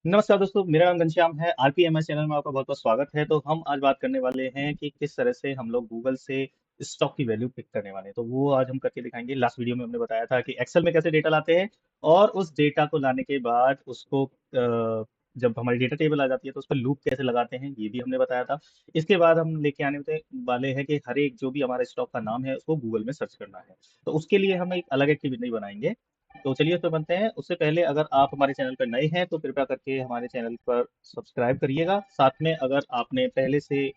नमस्कार दोस्तों, मेरा नाम घनश्याम है। आरपीएमएस चैनल में आपका बहुत बहुत स्वागत है। तो हम आज बात करने वाले हैं कि किस तरह से हम लोग गूगल से स्टॉक की वैल्यू पिक करने वाले हैं। तो वो आज हम करके दिखाएंगे। लास्ट वीडियो में हमने बताया था कि एक्सेल में कैसे डेटा लाते हैं, और उस डेटा को लाने के बाद उसको जब हमारी डेटा टेबल आ जाती है तो उस पर लूप कैसे लगाते हैं, ये भी हमने बताया था। इसके बाद हम लेके आने वाले हैं कि हर एक जो भी हमारे स्टॉक का नाम है उसको गूगल में सर्च करना है। तो उसके लिए हम एक अलग एक्टिविटी बनाएंगे। तो चलिए उस पे बनते हैं। उससे पहले अगर आप हमारे चैनल पर नए हैं तो कृपया करके हमारे चैनल पर सब्सक्राइब करिएगा। साथ में अगर आपने पहले से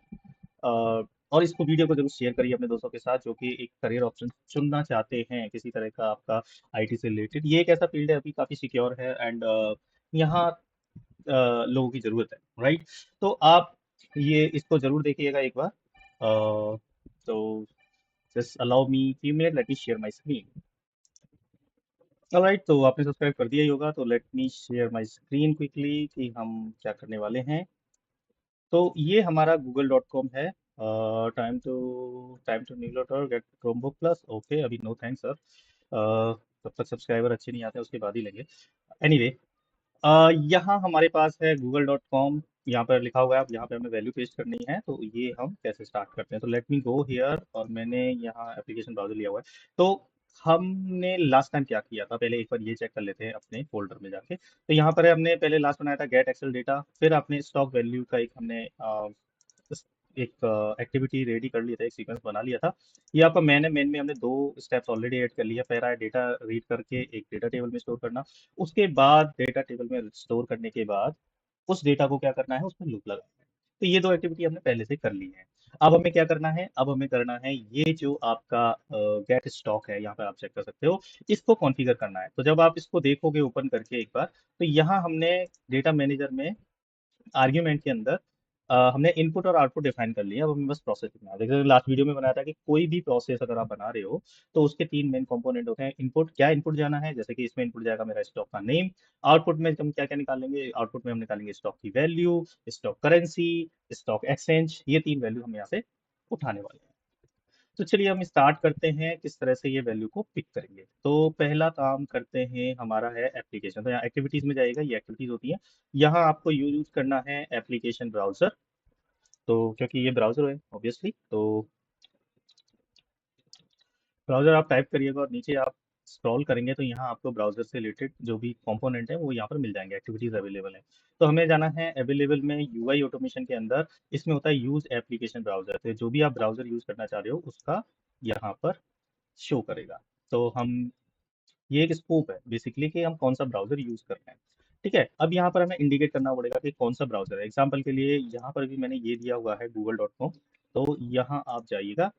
और इसको वीडियो को जरूर शेयर करिए अपने दोस्तों के साथ जो कि एक करियर ऑप्शन चुनना चाहते हैं, किसी तरह का आपका आईटी से रिलेटेड। ये एक ऐसा फील्ड है अभी काफ़ी सिक्योर है, एंड यहाँ लोगों की ज़रूरत है, राइट। तो आप ये इसको ज़रूर देखिएगा एक बार। तो just allow me few minutes, let me share my screen। Alright, तो आपने सब्सक्राइब कर दिया ही होगा, तो let me share my screen quickly कि हम क्या करने वाले हैं। तो ये हमारा google.com है। Time to newsletter get Chromebook plus. Okay, अभी नो थैंक्स सर। तब तक सब्सक्राइबर अच्छे नहीं आते, उसके बाद ही लेंगे। एनीवे, यहाँ हमारे पास है google.com। यहाँ पर लिखा हुआ है, अब यहाँ पे हमें वैल्यू पेस्ट करनी है। तो ये हम कैसे स्टार्ट करते हैं, तो लेट मी गो हियर, और मैंने यहाँ एप्लीकेशन ब्राउजर लिया हुआ है। तो हमने लास्ट टाइम क्या किया था, पहले एक बार ये चेक कर लेते हैं अपने फोल्डर में जाके। तो यहाँ पर है, हमने पहले लास्ट बनाया था गेट एक्सेल डेटा, फिर आपने स्टॉक वैल्यू का एक हमने एक एक्टिविटी रेडी कर लिया था, एक सीक्वेंस बना लिया था। ये आपका मेन में हमने दो स्टेप्स ऑलरेडी ऐड कर लिया। पहला है डेटा रीड करके एक डेटा टेबल में स्टोर करना। उसके बाद डेटा टेबल में स्टोर करने के बाद उस डेटा को क्या करना है, उसमें लूप लगाना है। तो ये दो एक्टिविटी हमने पहले से कर ली है। अब हमें क्या करना है, अब हमें करना है ये जो आपका गेट स्टॉक है, यहाँ पर आप चेक कर सकते हो, इसको कॉन्फ़िगर करना है। तो जब आप इसको देखोगे ओपन करके एक बार, तो यहाँ हमने डेटा मैनेजर में आर्ग्यूमेंट के अंदर हमने इनपुट और आउटपुट डिफाइन कर लिया। अब हमें बस प्रोसेस लिखना है। जैसे लास्ट वीडियो में बनाया था कि कोई भी प्रोसेस अगर आप बना रहे हो तो उसके तीन मेन कंपोनेंट होते हैं। इनपुट, क्या इनपुट जाना है, जैसे कि इसमें इनपुट जाएगा मेरा स्टॉक का नेम। आउटपुट में हम क्या क्या निकालेंगे, आउटपुट में हम निकालेंगे स्टॉक की value, stock currency, stock exchange. ये तीन वैल्यू हम यहाँ से उठाने वाले हैं। तो चलिए हम स्टार्ट करते हैं किस तरह से ये वैल्यू को पिक करेंगे। तो पहला काम करते हैं, हमारा है एप्लीकेशन। तो यहाँ एक्टिविटीज में जाइएगा, ये एक्टिविटीज होती है। यहाँ आपको यूज करना है एप्लीकेशन ब्राउजर। तो क्योंकि ये ब्राउजर है ऑब्वियसली, तो ब्राउजर आप टाइप करिएगा और नीचे आप स्क्रॉल करेंगे तो यहाँ आपको ब्राउजर से रिलेटेड जो भी कंपोनेंट है वो यहाँ पर मिल जाएंगे, एक्टिविटीज अवेलेबल है। तो हमें जाना है अवेलेबल में, यूआई ऑटोमेशन के अंदर। इसमें होता है यूज एप्लीकेशन ब्राउजर। तो जो भी आप ब्राउजर यूज करना चाह रहे हो उसका यहाँ पर शो करेगा। तो हम, ये एक स्कोप है बेसिकली कि हम कौन सा ब्राउजर यूज कर रहे हैं। ठीक है, अब यहाँ पर हमें इंडिकेट करना पड़ेगा कि कौन सा ब्राउजर है। एग्जाम्पल के लिए यहाँ पर भी मैंने ये दिया हुआ है google.com। तो यहाँ आप जाइएगा,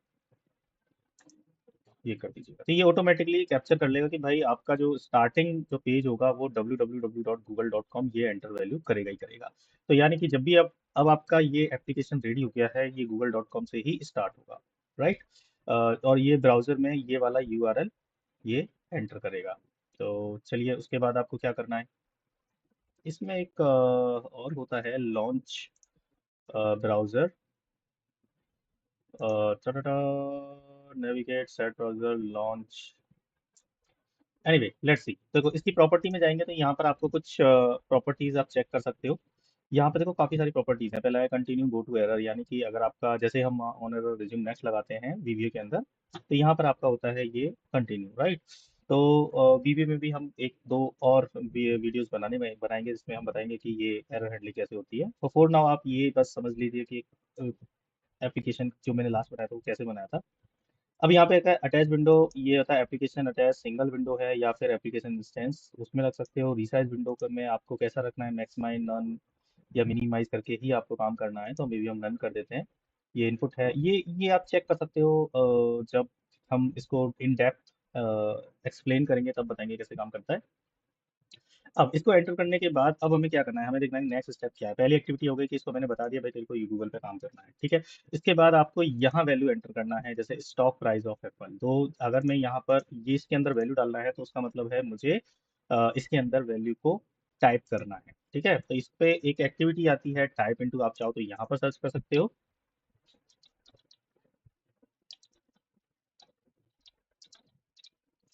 ये कर दीजिएगा, तो ये ऑटोमेटिकली कैप्चर कर लेगा कि भाई आपका जो स्टार्टिंग जो पेज होगा वो www.google.com, ये एंटर वैल्यू करेगा ही करेगा। तो यानी कि जब भी अब आपका ये एप्लीकेशन रेडी हो गया है, ये google.com से ही स्टार्ट होगा, राइट। और ये ब्राउजर में ये वाला यूआरएल ये एंटर करेगा। तो चलिए उसके बाद आपको क्या करना है, इसमें एक और होता है launch browser, navigate set browser launch. Anyway, let's see. देखो इसकी प्रॉपर्टी में जाएंगे तो यहाँ पर आपको कुछ प्रॉपर्टीज आप चेक कर सकते हो। यहाँ पे देखो काफ़ी सारी प्रॉपर्टीज हैं। पहला है कंटिन्यू गो टू एरर, यानी कि अगर आपका, जैसे हम ऑन एरर रिज्यूम नेक्स्ट लगाते हैं वीवीओ के अंदर, तो यहाँ पर आपका होता है ये कंटिन्यू, राइट। तो वीवीओ में भी हम एक दो और वीडियोस बनाएंगे जिसमें हम बताएंगे कि ये एरर हैंडलिंग कैसे होती है। तो फॉर नाउ आप ये बस समझ लीजिए कि एप्लीकेशन जो मैंने लास्ट बनाया था वो कैसे बनाया था। अब यहाँ पे एक है अटैच विंडो, ये होता है एप्लीकेशन अटैच सिंगल विंडो है या फिर एप्लीकेशन इंस्टेंस, उसमें रख सकते हो। रिसाइज विंडो में आपको कैसा रखना है, मैक्सिमाइज, नन या मिनिमाइज करके ही आपको काम करना है। तो मे बी हम नन कर देते हैं। ये इनपुट है, ये आप चेक कर सकते हो। जब हम इसको इन डेप्थ एक्सप्लेन करेंगे तब बताएंगे कैसे काम करता है। अब इसको एंटर करने के बाद अब हमें क्या करना है, हमें देखना है नेक्स्ट स्टेप क्या है। पहली एक्टिविटी हो गई कि इसको मैंने बता दिया भाई तेरे को गूगल पे काम करना है, ठीक है। इसके बाद आपको यहाँ वैल्यू एंटर करना है, जैसे स्टॉक प्राइस ऑफ एप्पल। तो अगर मैं यहाँ पर ये इसके अंदर वैल्यू डालना है तो उसका मतलब है मुझे इसके अंदर वैल्यू को टाइप करना है, ठीक है। तो इस पे एक एक्टिविटी आती है टाइप इनटू, आप चाहो तो यहाँ पर सर्च कर सकते हो।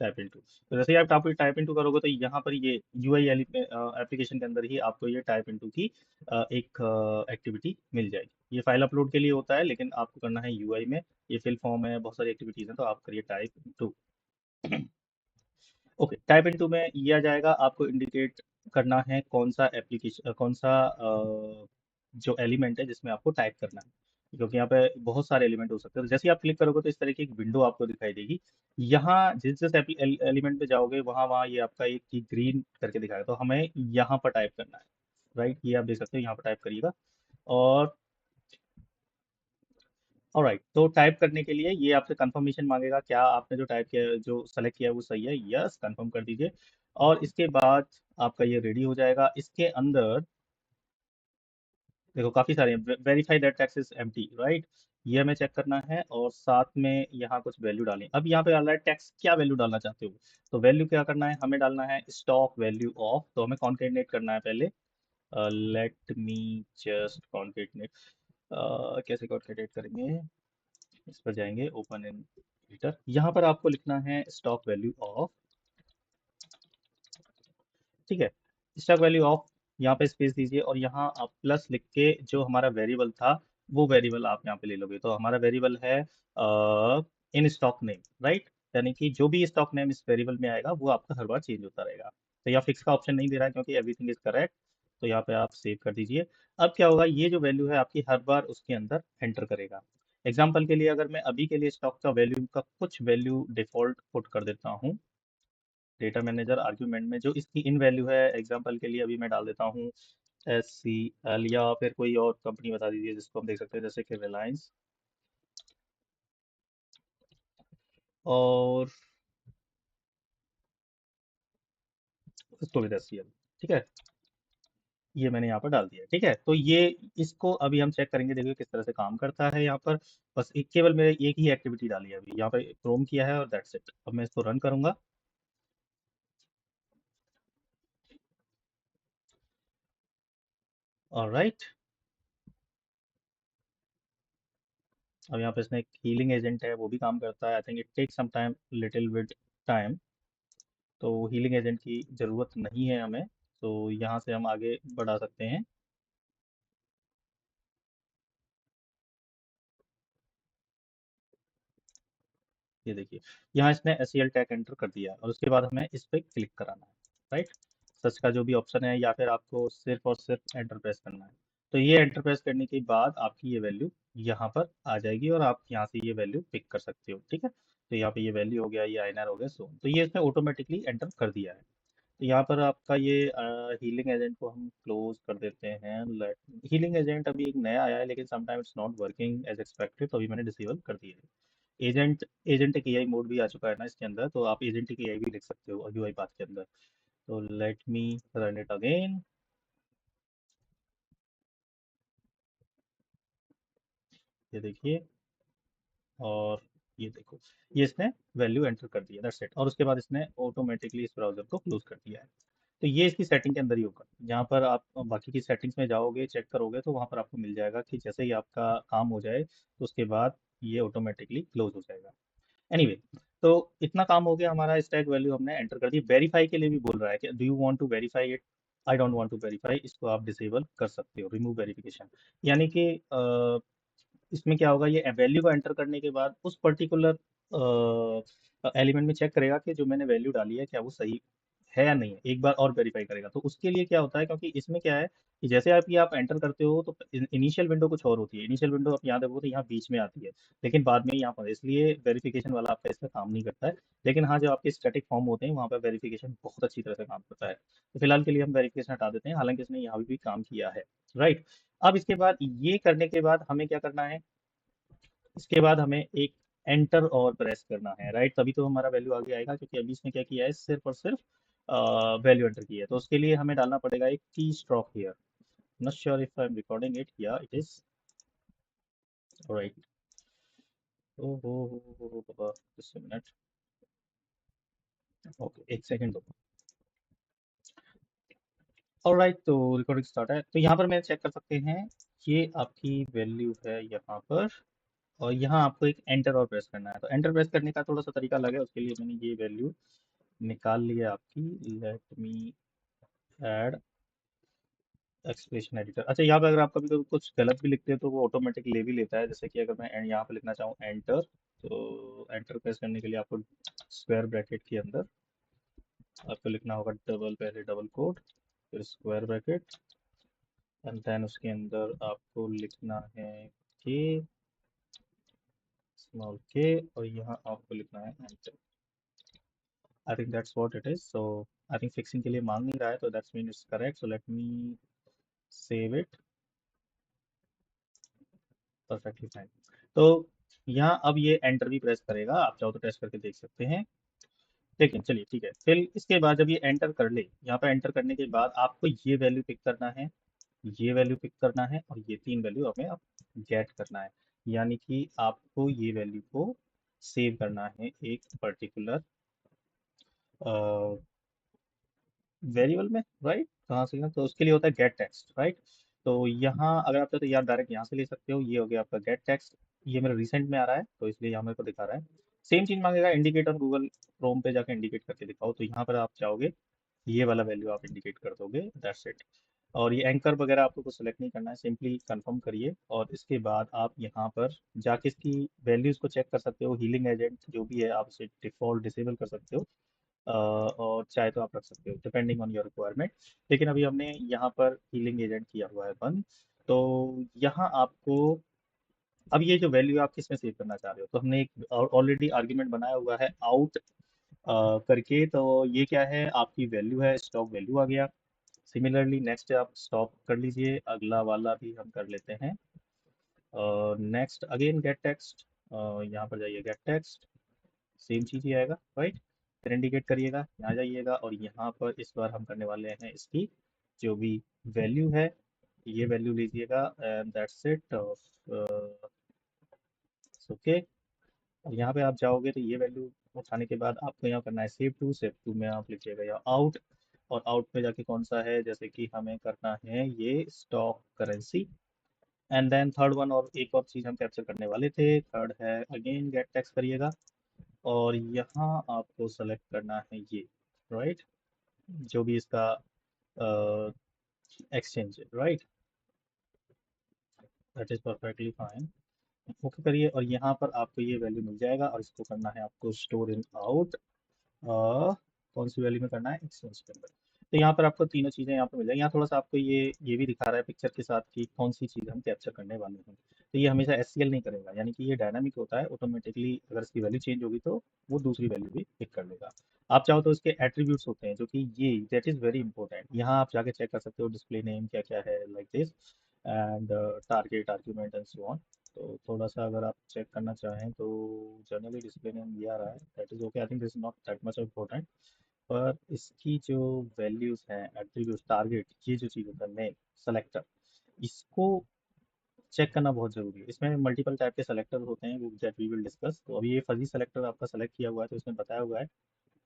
टाइप इनटू, तो जैसे ही आप टाइप इनटू करोगे तो यहाँ पर ये यूआई एप्लीकेशन के अंदर ही आपको ये टाइप इनटू की एक एक्टिविटी मिल जाएगी। ये फाइल अपलोड के लिए होता है, लेकिन आपको करना है यूआई में। ये फिल फॉर्म है, बहुत सारी एक्टिविटीज हैं, तो आप करिए type into. Okay, type into में ये आ जाएगा, आपको इंडिकेट करना है कौन सा एप्लीकेशन, कौन सा जो एलिमेंट है जिसमें आपको टाइप करना है, क्योंकि यहाँ पे बहुत सारे एलिमेंट हो सकते हैं। तो जैसे ही आप क्लिक करोगे तो इस तरह की एक विंडो आपको दिखाई देगी। यहाँ जिस जिस एलिमेंट पे जाओगे वहाँ वहाँ ये आपका एक ग्रीन करके दिखाएगा, तो हमें यहाँ पर टाइप करना है। राइट, ये आप देख सकते हो, यहाँ पर टाइप करिएगा। और ऑलराइट, तो टाइप करने के लिए ये आपसे कंफर्मेशन मांगेगा, क्या आपने जो टाइप किया है, जो सेलेक्ट किया है वो सही है, यस कंफर्म कर दीजिए। और इसके बाद आपका ये रेडी हो जाएगा। इसके अंदर देखो काफी सारे हैं, verify that text is empty, right, ये हमें चेक करना है। और साथ में यहाँ कुछ वैल्यू डालें। अब यहाँ पे डाल रहा है टेक्स्ट, क्या वैल्यू डालना चाहते हो? तो वैल्यू क्या करना है, हमें डालना है स्टॉक वैल्यू ऑफ, तो हमें कॉन्केटनेट करना है पहले। Let me just concatenate. कैसे कॉन्केटनेट करेंगे, इस पर जाएंगे, ओपन इन एडिटर, यहाँ पर आपको लिखना है स्टॉक वैल्यू ऑफ। ठीक है, स्टॉक वैल्यू ऑफ, यहाँ पे स्पेस दीजिए और यहाँ आप प्लस लिख के जो हमारा वेरिएबल था वो वेरिएबल आप यहाँ पे ले लोगे। तो हमारा वेरिएबल है इन स्टॉक नेम, राइट, यानी कि जो भी स्टॉक नेम इस वेरिएबल में आएगा वो आपका हर बार चेंज होता रहेगा। तो यहाँ फिक्स का ऑप्शन नहीं दे रहा है क्योंकि एवरीथिंग इज करेक्ट, तो यहाँ पे आप सेव कर दीजिए। अब क्या होगा, ये जो वैल्यू है आपकी हर बार उसके अंदर एंटर करेगा। एग्जाम्पल के लिए अगर मैं अभी के लिए स्टॉक का वैल्यू का कुछ वैल्यू डिफॉल्ट पुट कर देता हूँ डेटा मैनेजर आर्ग्यूमेंट में, जो इसकी इन वैल्यू है, एग्जांपल के लिए अभी मैं डाल देता हूँ SCL, या फिर कोई और कंपनी बता दीजिए जिसको हम देख सकते हैं, जैसे कि रिलायंस, और इसको भी SCL। ठीक है, ये मैंने यहाँ पर डाल दिया। ठीक है, तो ये इसको अभी हम चेक करेंगे, देखिए किस तरह से काम करता है यहाँ पर। बस एक, केवल मैंने एक ही एक्टिविटी डाली है अभी यहाँ पे, क्रोम किया है और दैट्स इट। अब मैं इसको रन करूंगा। ऑलराइट, अब यहाँ पे इसमें एक हीलिंग एजेंट है, वो भी काम करता है। I think it take some time, little with time, तो हीलिंग एजेंट की ज़रूरत नहीं है हमें। तो यहाँ से हम आगे बढ़ा सकते हैं। ये देखिए, यहाँ इसने SEL टैग एंटर कर दिया है और उसके बाद हमें इस पर क्लिक कराना है, राइट। सर्च का जो भी ऑप्शन है, या फिर आपको सिर्फ और सिर्फ एंटर प्रेस करना है। तो ये एंटर प्रेस करने के बाद आपकी ये वैल्यू यहाँ पर आ जाएगी और आप यहाँ से ये वैल्यू पिक कर सकते हो। ठीक है, तो यहाँ पे ये वैल्यू हो गया, ये INR हो गया, सो तो ये इसने ऑटोमेटिकली एंटर कर दिया है। तो यहाँ पर आपका ये हीलिंग एजेंट को हम क्लोज कर देते हैं। हीलिंग एजेंट अभी एक नया आया है, लेकिन sometime it's not working as expected, तो अभी मैंने डिसेबल कर दिया है। एजेंट एजेंट एक AI मोड भी आ चुका है ना इसके अंदर, तो आप एजेंट एक AI भी लिख सकते हो UI पाथ के अंदर। तो let me run it again. ये देखिए, और ये देखो, ये इसने वैल्यू एंटर कर दिया, दैट्स इट। और उसके बाद इसने ऑटोमेटिकली इस ब्राउजर को क्लोज कर दिया है। तो ये इसकी सेटिंग के अंदर ही होगा। जहाँ पर आप बाकी की सेटिंग्स में जाओगे, चेक करोगे, तो वहाँ पर आपको मिल जाएगा कि जैसे ही आपका काम हो जाए तो उसके बाद ये ऑटोमेटिकली क्लोज हो जाएगा। एनीवे, तो इतना काम हो गया हमारा, स्टैक वैल्यू हमने एंटर कर दी। वेरीफाई के लिए भी बोल रहा है कि do you want to verify it, I don't want to verify, इसको आप डिसेबल कर सकते हो, रिमूव वेरिफिकेशन। यानी कि इसमें क्या होगा, ये वैल्यू को एंटर करने के बाद उस पर्टिकुलर एलिमेंट में चेक करेगा कि जो मैंने वैल्यू डाली है क्या वो सही है या नहीं है, एक बार और वेरीफाई करेगा। तो उसके लिए क्या होता है, क्योंकि इसमें क्या है कि जैसे आप एंटर करते हो तो इनिशियल विंडो कुछ और होती है। इनिशियल विंडो आप यहाँ देखो तो यहाँ बीच में आती है, लेकिन बाद में यहाँ पर, इसलिए वेरिफिकेशन वाला आपका इसमें काम नहीं करता है। लेकिन हाँ, जो आपके स्टैटिक फॉर्म होते हैं वहाँ पर वेरिफिकेशन बहुत अच्छी तरह से काम करता है। तो फिलहाल के लिए हम वेरिफिकेशन हटा देते हैं, हालांकि इसने यहाँ भी काम किया है, राइट। अब इसके बाद ये करने के बाद हमें क्या करना है, इसके बाद हमें एक एंटर और प्रेस करना है, राइट, तभी तो हमारा वैल्यू आगे आएगा। क्योंकि अभी इसने क्या किया है, सिर्फ और सिर्फ वैल्यू एंटर की है। तो उसके लिए हमें डालना पड़ेगा एक key stroke here. Not sure if I am recording it, या इट इज राइट। ओ बाबा, जस्ट अ मिनट, ओके, एक सेकंड दो। ऑलराइट, तो रिकॉर्डिंग स्टार्ट है। तो यहाँ पर मैं चेक कर सकते हैं, ये आपकी वैल्यू है यहाँ पर, और यहाँ आपको एक एंटर और प्रेस करना है। तो एंटर प्रेस करने का थोड़ा सा तरीका अलग है, उसके लिए मैंने ये वैल्यू निकाल ली है आपकी। Late me add expression editor. अच्छा, यहाँ पे अगर आप कभी कभी कुछ गलत भी लिखते हैं तो वो ऑटोमेटिक ले भी लेता है। जैसे कि अगर मैं यहाँ पे लिखना चाहूँ एंटर, तो एंटर प्रेस करने के लिए आपको स्क्वायर ब्रैकेट के अंदर आपको लिखना होगा डबल, पहले डबल कोट, फिर स्क्वायर ब्रैकेट, एंड देन उसके अंदर आपको लिखना है के, स्मॉल के, और यहाँ आपको लिखना है enter. I think that's what it is. So I think fixing के लिए मांग नहीं रहा है, तो that's mean it's correct. So let me save it. Perfectly fine. तो यहाँ अब ये एंटर भी प्रेस करेगा, आप चाहो तो टेस्ट करके देख सकते हैं। लेकिन चलिए ठीक है, फिर इसके बाद जब ये एंटर कर ले, यहाँ पे एंटर करने के बाद आपको ये वैल्यू पिक करना है, ये वैल्यू पिक करना है, और ये तीन वैल्यू हमें अब गेट करना है। यानी कि आपको ये वैल्यू को सेव करना है एक पर्टिकुलर वेरिएबल में, राइट। कहाँ से ना, तो उसके लिए होता है गेट टेक्स्ट, राइट। तो यहाँ अगर आप चाहो तो यार डायरेक्ट यहाँ से ले सकते हो। ये हो गया आपका गेट टेक्स्ट। ये मेरे रिसेंट में आ रहा है तो इसलिए यहाँ मेरे को दिखा रहा है। सेम चीज मांगेगा, इंडिकेटर गूगल क्रोम पे जाके इंडिकेट करके दिखाओ, तो यहाँ पर आप चाहोगे ये वाला वैल्यू आप इंडिकेट कर दोगे, दैट्स इट। और ये एंकर वगैरह आपको कुछ सेलेक्ट नहीं करना है, सिंपली कंफर्म करिए। और इसके बाद आप यहाँ पर जाके इसकी वैल्यूज को चेक कर सकते हो। हीलिंग एजेंट जो भी है आप उसे डिफॉल्ट डिसेबल कर सकते हो, और चाहे तो आप रख सकते हो डिपेंडिंग ऑन योर रिक्वायरमेंट। लेकिन अभी हमने यहाँ पर हीलिंग एजेंट किया हुआ है बंद। तो यहाँ आपको अब ये जो वैल्यू आप किस में सेव करना चाह रहे हो, तो हमने एक ऑलरेडी आर्ग्यूमेंट बनाया हुआ है आउट करके। तो ये क्या है, आपकी वैल्यू है, स्टॉक वैल्यू आ गया। सिमिलरली नेक्स्ट आप स्टॉप कर लीजिए, अगला वाला भी हम कर लेते हैं। नेक्स्ट अगेन गेट टेक्स्ट, यहाँ पर जाइए गेट टेक्स्ट, सेम चीज ही आएगा, राइट। फिर इंडिकेट करिएगा, यहाँ जाइएगा, और यहाँ पर इस बार हम करने वाले हैं इसकी जो भी वैल्यू है, ये वैल्यू लीजिएगा, एंड दैट्स इट। ओके। और यहाँ पे आप जाओगे तो ये वैल्यू उठाने के बाद आपको यहाँ करना है सेव टू में आप लिखिएगा या आउट। और आउट में जाके कौन सा है, जैसे कि हमें करना है ये stock currency. And then third one, और एक और चीज़ हम कैप्चर करने वाले थे, थर्ड है अगेन गेट टेक्स्ट करिएगा, और यहाँ आपको सेलेक्ट करना है ये, राइट, जो भी इसका एक्सचेंज है, right. That is perfectly fine. Okay करिए, और यहाँ पर आपको ये वैल्यू मिल जाएगा, और इसको करना है आपको स्टोर इन आउट। कौन सी वैल्यू में करना है, एक्सचेंज के अंदर। तो यहाँ पर आपको तीनों चीज़ें यहाँ पर मिल जाएंगी। यहाँ थोड़ा सा आपको ये भी दिखा रहा है पिक्चर के साथ कि कौन सी चीज़ हम कैप्चर करने वाले हैं। तो ये हमेशा एससीएल नहीं करेगा, यानी कि ये डायनामिक होता है, ऑटोमेटिकली अगर इसकी वैल्यू चेंज होगी तो वो दूसरी वैल्यू भी पिक कर लेगा। आप चाहो तो इसके एट्रीब्यूट्स होते हैं, जो कि ये दैट इज़ वेरी इंपॉर्टेंट। यहाँ आप जाके चेक कर सकते हो डिस्प्ले नेम क्या क्या है, like this, and target argument and so on. तो थोड़ा सा अगर आप चेक करना चाहें तो जनरली डिस्प्ले नेम ये आ रहा है, that is okay. I think this is not that much important. पर इसकी जो वैल्यूज हैं, एट्रीब्यूट, टारगेट, ये जो चीज़ होता है, नेम, सेलेक्टर, इसको चेक करना बहुत जरूरी है। इसमें मल्टीपल टाइप के सेलेक्टर होते हैं, वो दैट वी विल डिस्कस। तो अभी ये फजी सेलेक्टर आपका सेलेक्ट किया हुआ है, तो इसमें बताया हुआ है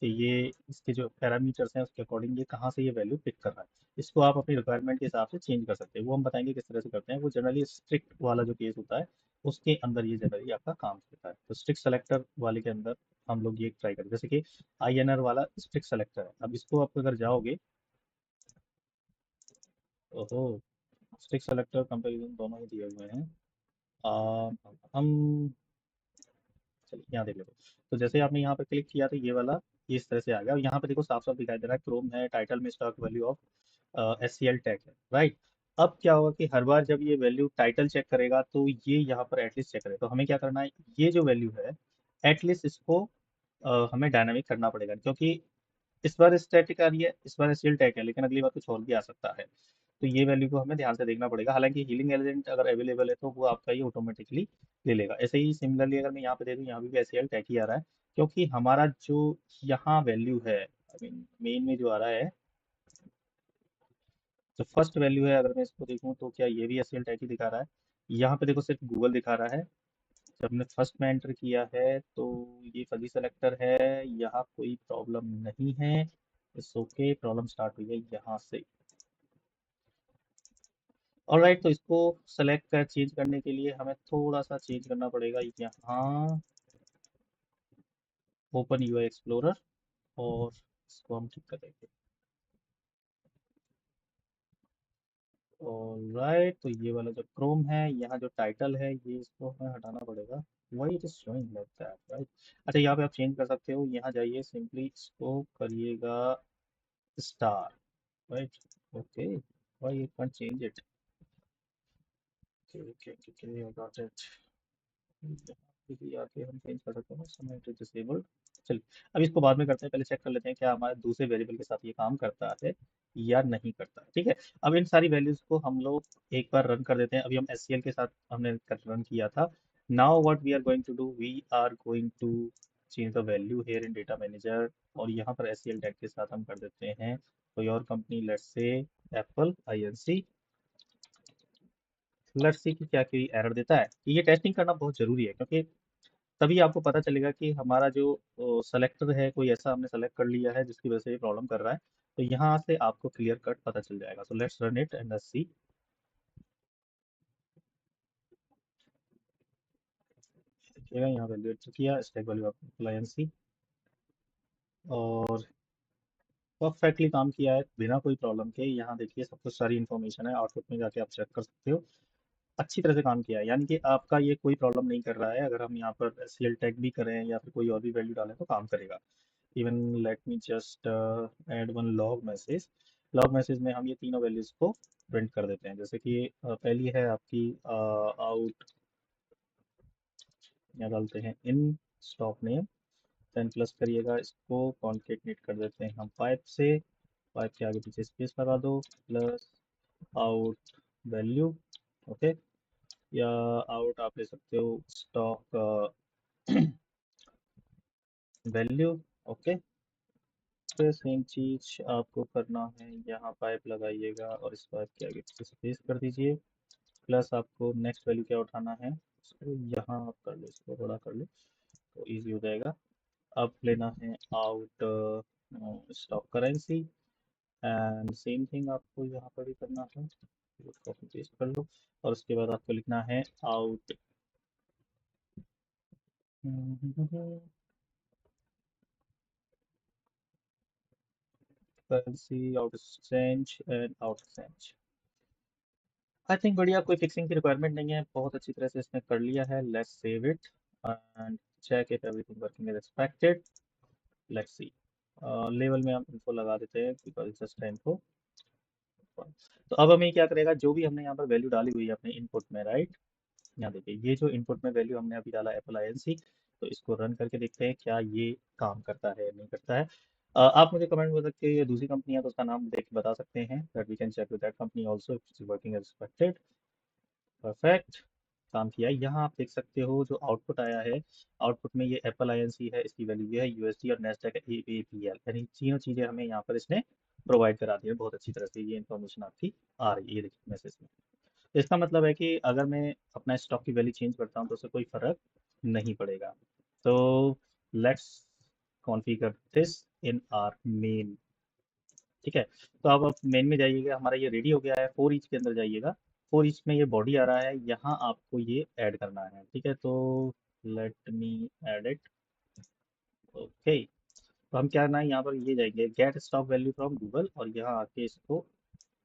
कि ये इसके जो पैरामीटर्स हैं उसके अकॉर्डिंग ये कहाँ से ये वैल्यू पिक कर रहा है। इसको आप अपनी रिक्वायरमेंट के हिसाब से चेंज कर सकते हैं, वो हम बताएंगे किस तरह से करते हैं। वो जनरली स्ट्रिक्ट वाला जो केस होता है उसके अंदर ये जनरली आपका काम करता है। तो स्ट्रिक्ट सेलेक्टर वाले के अंदर हम लोग ये ट्राई करें, जैसे कि INR वाला स्ट्रिक्ट सेलेक्टर है। अब इसको आप अगर जाओगे, ओहो, स्ट्रिक्ट सेलेक्टर कंपेरिजन दोनों ही दिए हुए हैं। हम चलिए यहाँ देख लेते हैं। तो जैसे आपने यहाँ पर क्लिक किया तो ये वाला ये इस तरह से आ गया, और यहाँ पे देखो साफ साफ दिखाई दे रहा है क्रोम है, टाइटल में stock value of SCL tag है, राइट। अब क्या होगा कि हर बार जब ये वैल्यू टाइटल चेक करेगा तो ये यहाँ पर एटलीस्ट चेक करेगा। तो हमें क्या करना है, ये जो वैल्यू है एटलीस्ट इसको हमें डायनामिक करना पड़ेगा, क्योंकि इस बार स्टैटिक आ रही है, इस बार SCL टैग है, लेकिन अगली बार कुछ और भी आ सकता है। तो ये वैल्यू को हमें ध्यान से देखना पड़ेगा। हालांकि हीलिंग एजेंट अगर अवेलेबल है तो वो आपका ये ऑटोमेटिकली ले लेगा। ऐसे ही सिमिलरली अगर मैं यहाँ पे दे दूँ, यहाँ भी SCL टैग ही आ रहा है, क्योंकि हमारा जो यहाँ वैल्यू है, आई मीन मेन में जो आ रहा है, जो फर्स्ट वैल्यू है, अगर मैं इसको देखूँ तो क्या ये भी SCL टैग ही दिखा रहा है। यहाँ पे देखो सिर्फ गूगल दिखा रहा है। जब हमने फर्स्ट में एंटर किया है तो ये फजी सेलेक्टर है, यहाँ कोई प्रॉब्लम नहीं है। इट्स ओके, प्रॉब्लम स्टार्ट हुई है यहाँ से। ऑलराइट, तो इसको सेलेक्ट कर चेंज करने के लिए हमें थोड़ा सा चेंज करना पड़ेगा यहाँ, ओपन यूआई एक्सप्लोरर, और इसको हम ठीक करेंगे। ऑलराइट, तो ये वाला जो क्रोम है, यहाँ जो टाइटल है, ये इसको हमें हटाना पड़ेगा। Why it is showing like that, right? अच्छा, यहाँ पे आप चेंज कर सकते हो, यहाँ जाइए, सिंपली इसको करिएगा star, right? Okay, why you can change it? Okay okay okay, I got it. आके हम चेंज कर सकते हैं, समय डिसेबल्ड। चलिए, अब इसको बाद में करते हैं, पहले चेक कर लेते हैं क्या हमारे दूसरे वेरिएबल के साथ ये काम करता है या नहीं करता। ठीक है, अब इन सारी वैल्यूज को हम लोग एक बार रन कर देते हैं। अभी हम एससीएल के साथ हमने रन किया था। Now what we are going to do, we are going to change the value here in data manager, और यहाँ पर एससीएल टैग के साथ हम कर देते हैं तो your company, let's say Apple INC। Let's see कि क्या कोई एरर देता है। ये टेस्टिंग करना बहुत जरूरी है, क्योंकि तभी आपको पता चलेगा कि हमारा जो सेलेक्टर है, कोई ऐसा हमने सेलेक्ट कर लिया है जिसकी वजह से ये प्रॉब्लम कर रहा है। तो यहाँ से आपको क्लियर कट पता चल जाएगा। तो let's run it and let's see. देखिएगा यहाँ वैल्यू एंटर किया, स्टैक वैल्यू ऑफ अप्लायंसी, और परफेक्टली काम किया है बिना कोई प्रॉब्लम के। यहाँ देखिए सब कुछ सारी इन्फॉर्मेशन है, आउटपुट में जाके आप चेक कर सकते हो। अच्छी तरह से काम किया है, यानी कि आपका ये कोई प्रॉब्लम नहीं कर रहा है। अगर हम यहाँ पर SQL टैग भी करें या फिर कोई और भी वैल्यू डालें तो काम करेगा। Even let me just add one log message. Log message में हम ये तीनों वैल्यूज को प्रिंट कर देते हैं। जैसे कि पहली है आपकी आउट, यहाँ डालते हैं in stock name, then plus करिएगा, इसको कॉन्केटनेट कर देते हैं हम पाइप से। पाइप के आगे पीछे स्पेस लगा दो, प्लस आउट वैल्यू, ओके, या आउट आप ले सकते हो स्टॉक वैल्यू, ओके। फिर सेम चीज आपको करना है, यहाँ पाइप लगाइएगा और इस पाइप के आगे पीछे स्पेस कर दीजिए, प्लस आपको नेक्स्ट वैल्यू क्या उठाना है, इसको यहाँ आप कर लो, इसको बड़ा कर लो तो इजी हो जाएगा। अब लेना है out stock currency, and same thing आपको यहाँ पर भी करना है, कॉपी पेस्ट कर लो। और उसके बाद आपको लिखना है out currency, out exchange and out exchange. I think बढ़िया, कोई फिक्सिंग की रिक्वायरमेंट नहीं है, बहुत अच्छी तरह से इसने कर लिया है। Let's save it and check if everything working as expected. Let's see, level में हम इन्फो लगा देते हैं बिकॉज जस्ट इन्फो। तो अब हमें क्या करेगा, जो भी हमने यहाँ पर वैल्यू डाली हुई है अपने इनपुट में, राइट? यहाँ देखिए, ये जो इनपुट में वैल्यू हमने अभी डाला एप्पल INC, तो इसको रन करके देखते हैं क्या ये काम करता है या नहीं करता है। आप मुझे कमेंट में बता के, ये दूसरी कंपनी है तो उसका नाम देख के बता सकते हैं, that we can check with that company also if working as expected. Perfect, काम किया है। यहाँ आप देख सकते हो जो आउटपुट आया है, आउटपुट में ये एप्पल INC है, इसकी वैल्यू ये है USD, और नेस्डैक APL, यानी तीनों चीज़ें हमें यहाँ पर इसने प्रोवाइड करा दी है। बहुत अच्छी तरह से ये इन्फॉर्मेशन आपकी आ रही है, ये देखिए मैसेज में। तो इसका मतलब है कि अगर मैं अपना स्टॉक की वैल्यू चेंज करता हूँ तो उससे कोई फर्क नहीं पड़ेगा। तो let's configure this in are main. ठीक है, तो अब आप मेन में जाइएगा, हमारा ये रेडी हो गया है। फोर ईच के अंदर जाइएगा, फोर ईच में ये बॉडी आ रहा है, यहाँ आपको ये ऐड करना है। ठीक है, तो let me add it, okay. तो हम क्या करना है, यहाँ पर ये जाएंगे get stock value from Google, और यहाँ आके इसको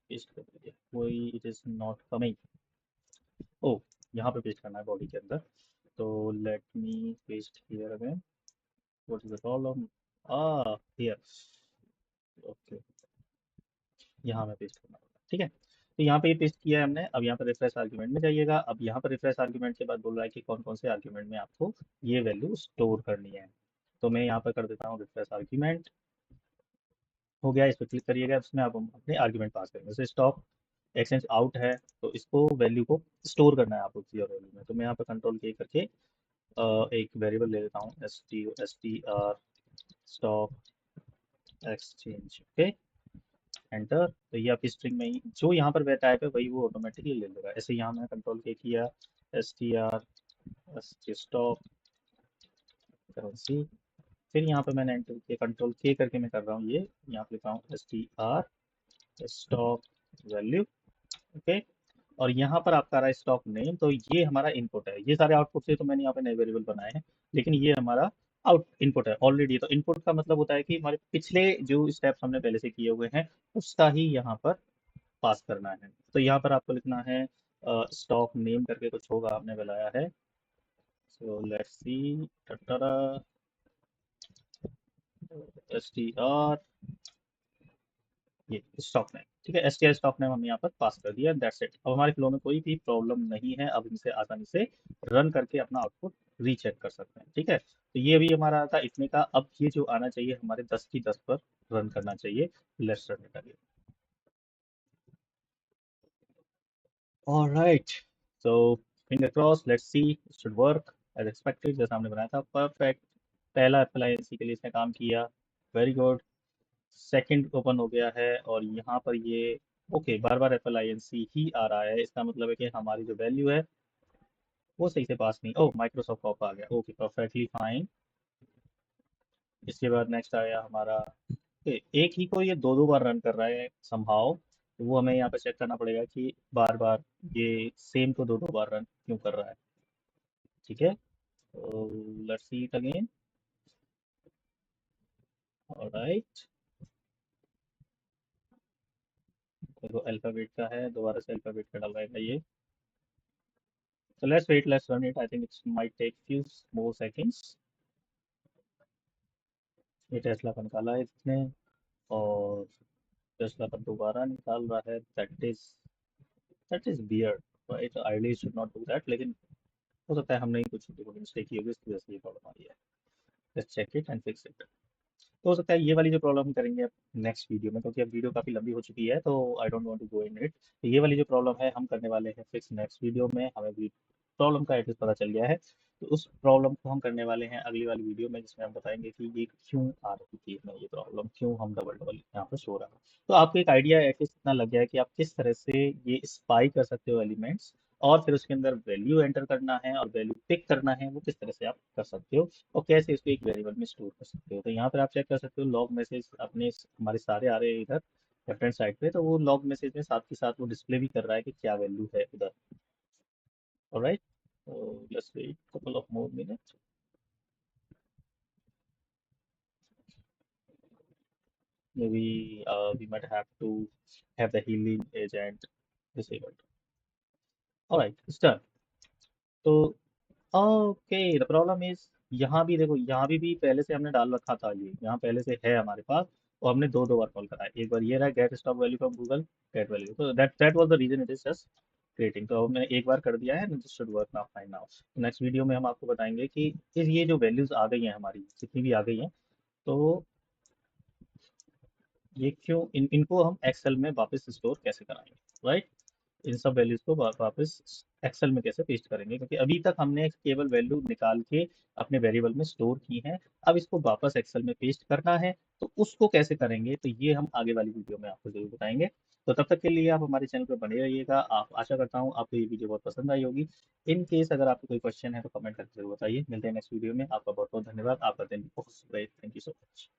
पेस्ट कर दीजिए। कोई it is not coming, oh, यहाँ पे पेस्ट करना है बॉडी के अंदर। तो let me paste here again, what is the problem, here, okay, यहाँ में पेस्ट करना होगा। ठीक है, तो यहाँ पे ये पेस्ट किया है हमने। अब यहाँ पर रिफ्रेश आर्ग्यूमेंट में जाइएगा। अब यहाँ पर रिफ्रेश आर्ग्यूमेंट के बाद बोल रहा है कि कौन कौन से आर्ग्यूमेंट में आपको ये वैल्यू स्टोर करनी है। तो मैं यहाँ पर कर देता हूँ रिफ्रेश आर्ग्यूमेंट, हो गया। इस पर क्लिक करिएगा, उसमें आप अपने आर्ग्यूमेंट पास करेंगे। जैसे स्टॉक एक्सचेंज आउट है, तो इसको वैल्यू को स्टोर करना है आपको किसी और वैल्यू में। तो मैं यहाँ पर कंट्रोल के करके एक वेरिएबल ले लेता हूँ, STR stock exchange, okay, enter. तो ये आपकी स्ट्रिंग में ही जो यहाँ पर टाइप है वही वो ऑटोमेटिकली ले लेगा। ऐसे यहाँ मैंने कंट्रोल के किया, STR स्टॉक करेंसी, फिर यहाँ पे मैंने एंटर किया, कंट्रोल के करके मैं कर रहा हूँ ये, यहाँ पे लिखा हूँ STR स्टॉक वैल्यू, ओके। और यहाँ पर आपका रहा स्टॉक नेम, तो ये हमारा इनपुट है। ये सारे आउटपुट से तो मैंने यहाँ पे नए वेरिएबल बनाए हैं, लेकिन ये हमारा आउट इनपुट है ऑलरेडी। तो इनपुट का मतलब होता है कि हमारे पिछले जो स्टेप्स हमने पहले से किए हुए हैं उसका ही यहाँ पर पास करना है। तो यहाँ पर आपको लिखना है स्टॉक नेम करके कुछ होगा, आपने बनाया है। So let's see, S T R, ये स्टॉक नेम, ठीक है। S T R stock name हमने यहाँ पर पास कर दिया, दैट्स इट। अब हमारे फ्लो में कोई भी प्रॉब्लम नहीं है, अब इनसे आसानी से रन करके अपना आउटपुट रीचेक कर सकते हैं, ठीक है। तो ये भी हमारा था इतने का। अब ये जो आना चाहिए हमारे 10 की 10 पर रन करना चाहिए। Let's run it again. Alright, so finger cross, let's see, it should work as expected, जैसा हमने बनाया था। परफेक्ट। पहला अप्लायंस के लिए इसने काम किया, वेरी गुड। सेकंड ओपन हो गया है और यहाँ पर ये ओके, बार बार एप्पल आईएनसी ही आ रहा है, इसका मतलब है कि हमारी जो वैल्यू है वो सही से पास नहीं। ओह, माइक्रोसॉफ्ट ऑफ आ गया, ओके परफेक्टली फाइन। इसके बाद नेक्स्ट आया हमारा एक ही को ये दो दो बार रन कर रहा है समहाउ, तो वो हमें यहाँ पे चेक करना पड़ेगा कि बार बार ये सेम को दो दो बार रन क्यों कर रहा है, ठीक है। तो let's see it again. Alright, देखो अल्फाबेट का है, दोबारा से अल्फाबेट का डलवाएगा ये। So let's run it. I think it might take few more seconds. ये टेस्ला का निकाला है इसने, और टेस्ला का दोबारा निकाल रहा है। That is weird, right? Ideally should not do that, लेकिन हो सकता है हमने ही कुछ छोटी मोटी मिस्टेक की होगी, इसकी वजह से ये प्रॉब्लम आ रही है। Let's check it and fix it. तो हो सकता है ये वाली जो प्रॉब्लम हम करेंगे अब नेक्स्ट वीडियो में, क्योंकि अब वीडियो काफ़ी लंबी हो चुकी है, तो I don't want to go in it. तो ये वाली जो प्रॉब्लम है हम करने वाले हैं फिक्स नेक्स्ट वीडियो में। हमें भी प्रॉब्लम का एड्रेस पता चल गया है, तो उस प्रॉब्लम को हम करने वाले हैं अगली वाली वीडियो में, जिसमें हम बताएंगे कि ये क्यों आ रही थी हमें ये प्रॉब्लम, क्यों हम डबल डबल यहाँ पर शो रहा है। तो आपको एक आइडिया एटलीस्ट इतना लग गया है कि आप किस तरह से ये स्पाई कर सकते हो एलिमेंट्स, और फिर उसके अंदर वैल्यू एंटर करना है और वैल्यू पिक करना है, वो किस तरह से आप कर सकते हो, और कैसे इसको एक वेरिएबल में स्टोर कर सकते हो। तो यहाँ पर आप चेक कर सकते हो लॉग मैसेज अपने हमारे सारे आ रहे हैं इधर लेफ्ट हैंड साइड पे, तो वो लॉग मैसेज में साथ के साथ वो डिस्प्ले भी कर रहा है कि क्या वैल्यू है उधर। Alright, so let's wait couple of more minutes. Maybe we might have to have the healing agent disabled. All right, it's done. तो ओके, द प्रॉब्लम इज, यहाँ भी देखो, यहाँ भी पहले से हमने डाल रखा था, ये यहाँ पहले से है हमारे पास, और हमने दो दो बार कॉल करा है। एक बार ये रहा get stock value from Google, get value, तो that was the reason it is just creating. तो हमने एक बार कर दिया है, this should work now, fine now. Next video में हम आपको बताएंगे कि ये जो वैल्यूज आ गई हैं हमारी, जितनी भी आ गई हैं, तो ये क्यों इनको हम एक्सेल में वापस स्टोर कैसे कराएंगे, राइट? इन सब वैल्यूज को वापस एक्सेल में कैसे पेस्ट करेंगे, क्योंकि अभी तक हमने केवल वैल्यू निकाल के अपने वेरिएबल में स्टोर की है, अब इसको वापस एक्सेल में पेस्ट करना है। तो उसको कैसे करेंगे, तो ये हम आगे वाली वीडियो में आपको जरूर बताएंगे। तो तब तक के लिए आप हमारे चैनल पर बने रहिएगा। आप, आशा करता हूँ आपको ये वीडियो बहुत पसंद आई होगी। इन केस अगर आपको कोई क्वेश्चन है तो कमेंट करके जरूर बताइए। मिलते हैं नेक्स्ट वीडियो में। आपका बहुत बहुत धन्यवाद, आपका दिन बहुत शुभ रहे। Thank you so much.